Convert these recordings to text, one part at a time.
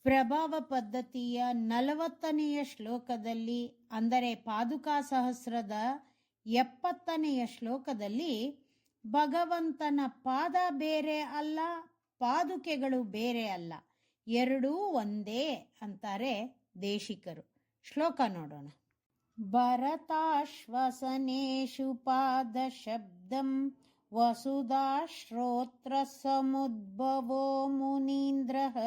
ಪ್ರಭಾವ ಪದ್ಧತಿಯ 40ನೆಯ ಶ್ಲೋಕದಲ್ಲಿ, ಅಂದರೆ ಪಾದುಕಾ ಸಹಸ್ರದ 70ನೆಯ ಶ್ಲೋಕದಲ್ಲಿ, ಭಗವಂತನ ಪಾದ ಬೇರೆ ಅಲ್ಲ, ಪಾದುಕೆಗಳು ಬೇರೆ ಅಲ್ಲ, ಎರಡೂ ಒಂದೇ ಅಂತಾರೆ ದೇಶಿಕರು. ಶ್ಲೋಕ ನೋಡೋಣ. ಭರತಾಶ್ವಸನೇಷು ಪಾದ ಶಬ್ದಂ ವಸುಧಾಶ್ರೋತ್ರ ಸಮುದ್ಭವೋ ಮುನೀಂದ್ರಃ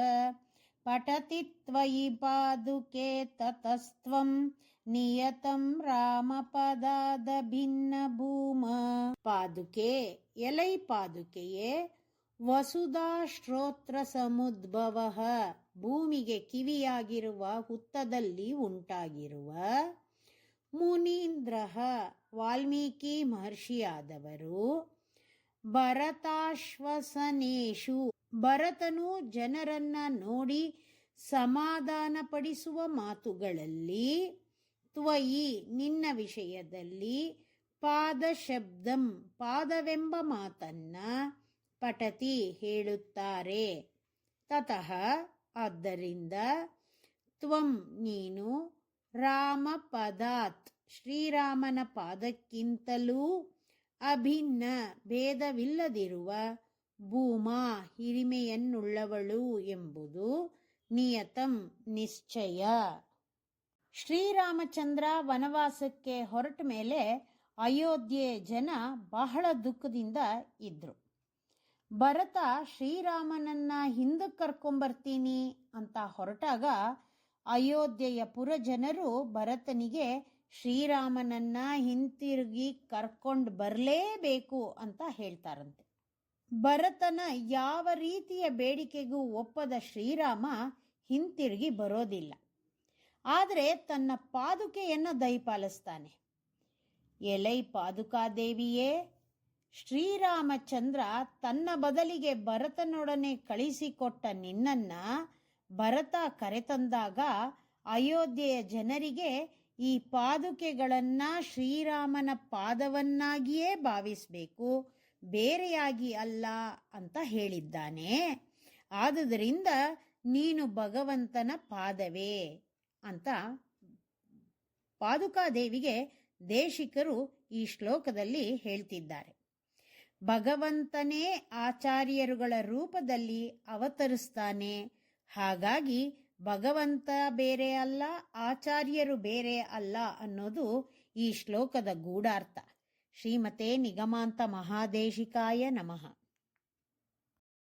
ಪಠತಿ ತ್ವಯಿ ಪಾದುಕೆ ತತಸ್ತ್ವಂ ನಿಯತಂ ರಾಮಪದಾದ ಭಿನ್ನ ಭೂಮ. ಪಾದುಕೆ, ಎಲೈ ಪಾದುಕೆಯೇ, ವಸುಧಾಶ್ರೋತ್ರ ಸಮುದ್ಭವ, ಭೂಮಿಗೆ ಕಿವಿಯಾಗಿರುವ ಹುತ್ತದಲ್ಲಿ ಉಂಟಾಗಿರುವ, ಮುನೀಂದ್ರ, ವಾಲ್ಮೀಕಿ ಮಹರ್ಷಿಯಾದವರು, ಭರತಾಶ್ವಸನೇಷು, ಭರತನು ಜನರನ್ನ ನೋಡಿ ಸಮಾಧಾನಪಡಿಸುವ ಮಾತುಗಳಲ್ಲಿ, ತ್ವಯಿ, ನಿನ್ನ ವಿಷಯದಲ್ಲಿ, ಪಾದ ಶಬ್ದಂ, ಪಾದವೆಂಬ ಮಾತನ್ನ, ಪಠತಿ, ಹೇಳುತ್ತಾರೆ, ತತಃ, ಆದ್ದರಿಂದ, ತ್ವಂ, ನೀನು, ರಾಮ ಪದಾತ್, ಶ್ರೀರಾಮನ ಪಾದಕ್ಕಿಂತಲೂ, ಅಭಿನ್ನ, ಭೇದವಿಲ್ಲದಿರುವ, ಭೂಮಾ, ಹಿರಿಮೆಯನ್ನುಳ್ಳವಳು ಎಂಬುದು, ನಿಯತಂ, ನಿಶ್ಚಯ. ಶ್ರೀರಾಮಚಂದ್ರ ವನವಾಸಕ್ಕೆ ಹೊರಟ ಮೇಲೆ ಅಯೋಧ್ಯೆ ಜನ ಬಹಳ ದುಃಖದಿಂದ ಇದ್ರು. ಭರತ ಶ್ರೀರಾಮನನ್ನ ಹಿಂದಕ್ಕೆ ಕರ್ಕೊಂಬರ್ತೀನಿ ಅಂತ ಹೊರಟಾಗ ಅಯೋಧ್ಯೆಯ ಪುರಜನರು ಭರತನಿಗೆ ಶ್ರೀರಾಮನನ್ನ ಹಿಂತಿರುಗಿ ಕರ್ಕೊಂಡು ಬರಲೇಬೇಕು ಅಂತ ಹೇಳ್ತಾರಂತೆ. ಭರತನ ಯಾವ ರೀತಿಯ ಬೇಡಿಕೆಗೂ ಒಪ್ಪದ ಶ್ರೀರಾಮ ಹಿಂತಿರುಗಿ ಬರೋದಿಲ್ಲ. ಆದರೆ ತನ್ನ ಪಾದುಕೆಯನ್ನು ದಯಪಾಲಿಸ್ತಾನೆ. ಎಲೈ ಪಾದುಕಾದೇವಿಯೇ, ಶ್ರೀರಾಮಚಂದ್ರ ತನ್ನ ಬದಲಿಗೆ ಭರತನೊಡನೆ ಕಳಿಸಿಕೊಟ್ಟ ನಿನ್ನನ್ನ ಭರತ ಕರೆತಂದಾಗ ಅಯೋಧ್ಯೆಯ ಜನರಿಗೆ ಈ ಪಾದುಕೆಗಳನ್ನ ಶ್ರೀರಾಮನ ಪಾದವನ್ನಾಗಿಯೇ ಭಾವಿಸಬೇಕು, ಬೇರೆಯಾಗಿ ಅಲ್ಲ ಅಂತ ಹೇಳಿದ್ದಾನೆ. ಆದುದರಿಂದ ನೀನು ಭಗವಂತನ ಪಾದವೇ ಅಂತ ಪಾದುಕಾದೇವಿಗೆ ದೇಶಿಕರು ಈ ಶ್ಲೋಕದಲ್ಲಿ ಹೇಳ್ತಿದ್ದಾರೆ. ಭಗವಂತನೇ ಆಚಾರ್ಯರುಗಳ ರೂಪದಲ್ಲಿ ಅವತರಿಸ್ತಾನೆ. ಹಾಗಾಗಿ ಭಗವಂತ ಬೇರೆ ಅಲ್ಲ, ಆಚಾರ್ಯರು ಬೇರೆ ಅಲ್ಲ ಅನ್ನೋದು ಈ ಶ್ಲೋಕದ ಗೂಢಾರ್ಥ. ಶ್ರೀಮತೆ ನಿಗಮಾಂತ ಮಹಾದೇಶಿಕಾಯ ನಮಃ.